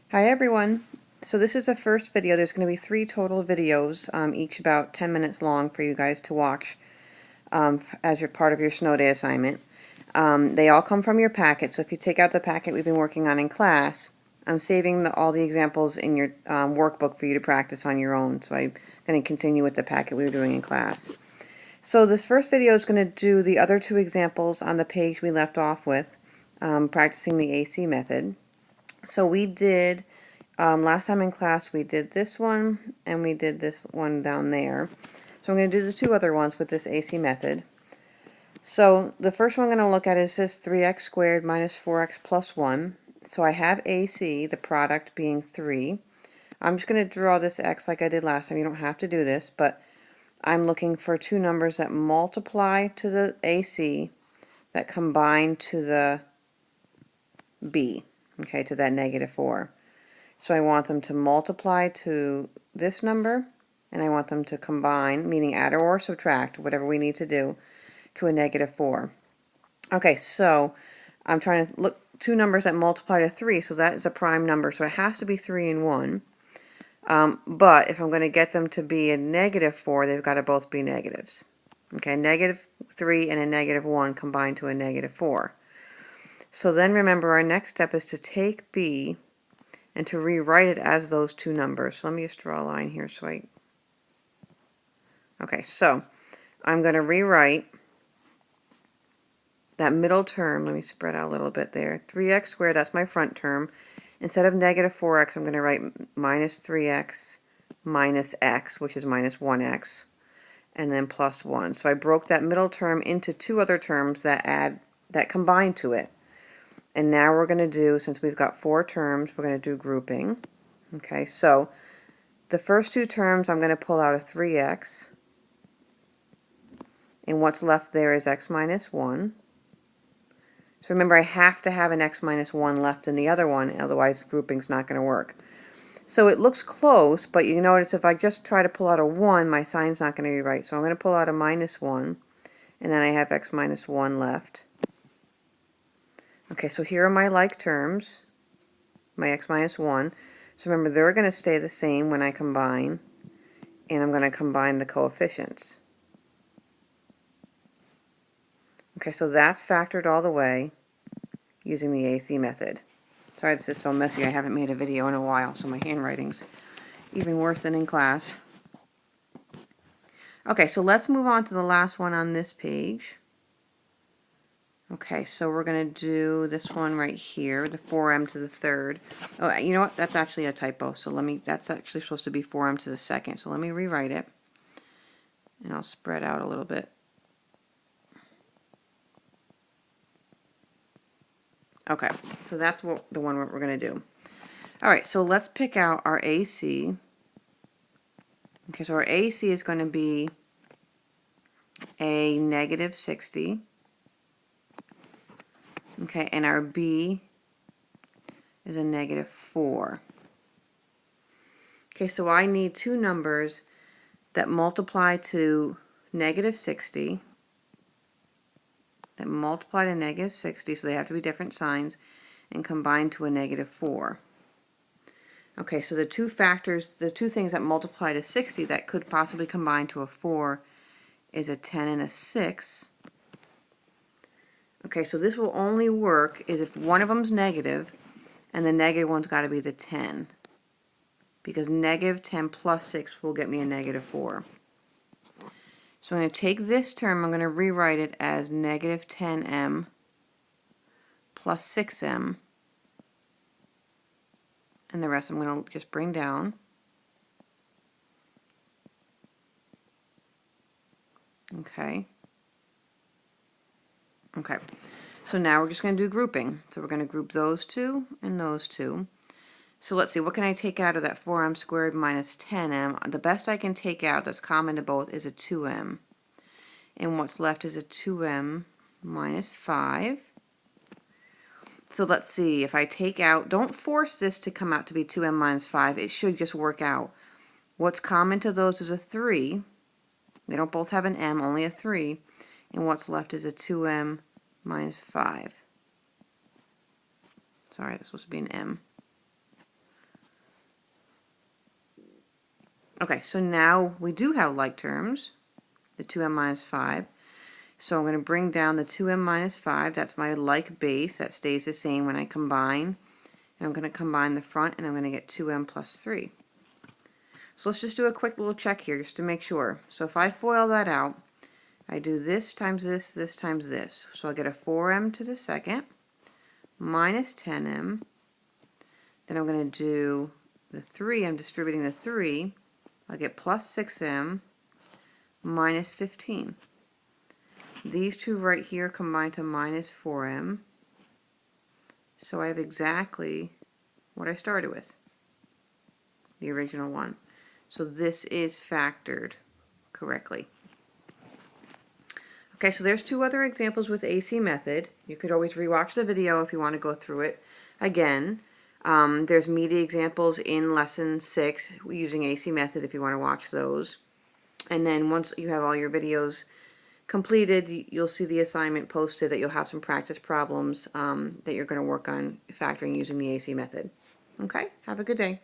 Hi everyone. So this is the first video. There's going to be 3 total videos, each about 10 minutes long for you guys to watch as your part of your snow day assignment. They all come from your packet, so if you take out the packet we've been working on in class, I'm saving all the examples in your workbook for you to practice on your own. So I'm going to continue with the packet we were doing in class. So this first video is going to do the other 2 examples on the page we left off with, practicing the AC method. So we did, last time in class we did this one and we did this one down there. So I'm going to do the 2 other ones with this AC method. So the first one I'm going to look at is this 3x squared minus 4x plus 1. So I have AC, the product being 3. I'm just going to draw this x like I did last time. You don't have to do this, but I'm looking for 2 numbers that multiply to the AC that combine to the B, okay, to that negative 4. So I want them to multiply to this number, and I want them to combine, meaning add or subtract, whatever we need to do, to a negative 4. Okay, so I'm trying to look 2 numbers that multiply to 3, so that is a prime number, so it has to be 3 and 1. But if I'm going to get them to be a negative 4, they've got to both be negatives. Okay, negative 3 and a negative 1 combine to a negative 4. So then remember, our next step is to take B and to rewrite it as those 2 numbers. So let me just draw a line here so okay, so I'm going to rewrite that middle term. Let me spread out a little bit there. 3x squared, that's my front term. Instead of negative 4x, I'm going to write minus 3x minus x, which is minus 1x, and then plus 1. So I broke that middle term into 2 other terms that combine to it. And now we're going to do, since we've got 4 terms, we're going to do grouping. Okay, so the first 2 terms I'm going to pull out a 3x, and what's left there is x minus 1. So remember, I have to have an x minus 1 left in the other one, otherwise grouping's not going to work. So it looks close, but you notice if I just try to pull out a 1, my sign's not going to be right. So I'm going to pull out a minus 1, and then I have x minus 1 left. Okay, so here are my like terms, my x minus 1. So remember, they're going to stay the same when I combine, and I'm going to combine the coefficients. Okay, so that's factored all the way using the AC method. Sorry this is so messy, I haven't made a video in a while, so my handwriting's even worse than in class. Okay, so let's move on to the last one on this page. Okay, so we're going to do this one right here, the 4m to the third. Oh, you know what? That's actually a typo, so that's actually supposed to be 4m to the second, so let me rewrite it. And I'll spread out a little bit. Okay, so that's the one we're going to do. Alright, so let's pick out our AC. Okay, so our AC is going to be a negative 60. Okay, and our B is a negative 4. Okay, so I need 2 numbers that multiply to negative 60. That multiply to negative 60, so they have to be different signs, and combine to a negative 4. Okay, so the 2 factors, the 2 things that multiply to 60 that could possibly combine to a 4 is a 10 and a 6. Okay, so this will only work is if one of them's negative, and the negative one's got to be the 10. Because negative 10 plus 6 will get me a negative 4. So I'm going to take this term, I'm going to rewrite it as negative 10m plus 6m. And the rest I'm going to just bring down. Okay. Okay. So now we're just going to do grouping. So we're going to group those 2 and those 2. So let's see, what can I take out of that 4m squared minus 10m? The best I can take out that's common to both is a 2m. And what's left is a 2m minus 5. So let's see, if I take out, don't force this to come out to be 2m minus 5. It should just work out. What's common to those is a 3. They don't both have an m, only a 3. And what's left is a 2m minus 5. Sorry, that's supposed to be an m. Okay, so now we do have like terms, the 2m minus 5. So I'm going to bring down the 2m minus 5. That's my like base. That stays the same when I combine. And I'm going to combine the front, and I'm going to get 2m plus 3. So let's just do a quick little check here just to make sure. So if I FOIL that out, I do this times this, this times this. So I get a 4m to the second minus 10m. Then I'm going to do the 3. I'm distributing the 3. I'll get plus 6m minus 15. These two right here combine to minus 4m. So I have exactly what I started with, the original one. So this is factored correctly. Okay, so there's two other examples with AC method. You could always rewatch the video if you want to go through it again. There's media examples in lesson 6 using AC method if you want to watch those. And then once you have all your videos completed, you'll see the assignment posted that you'll have some practice problems that you're going to work on factoring using the AC method. Okay, have a good day.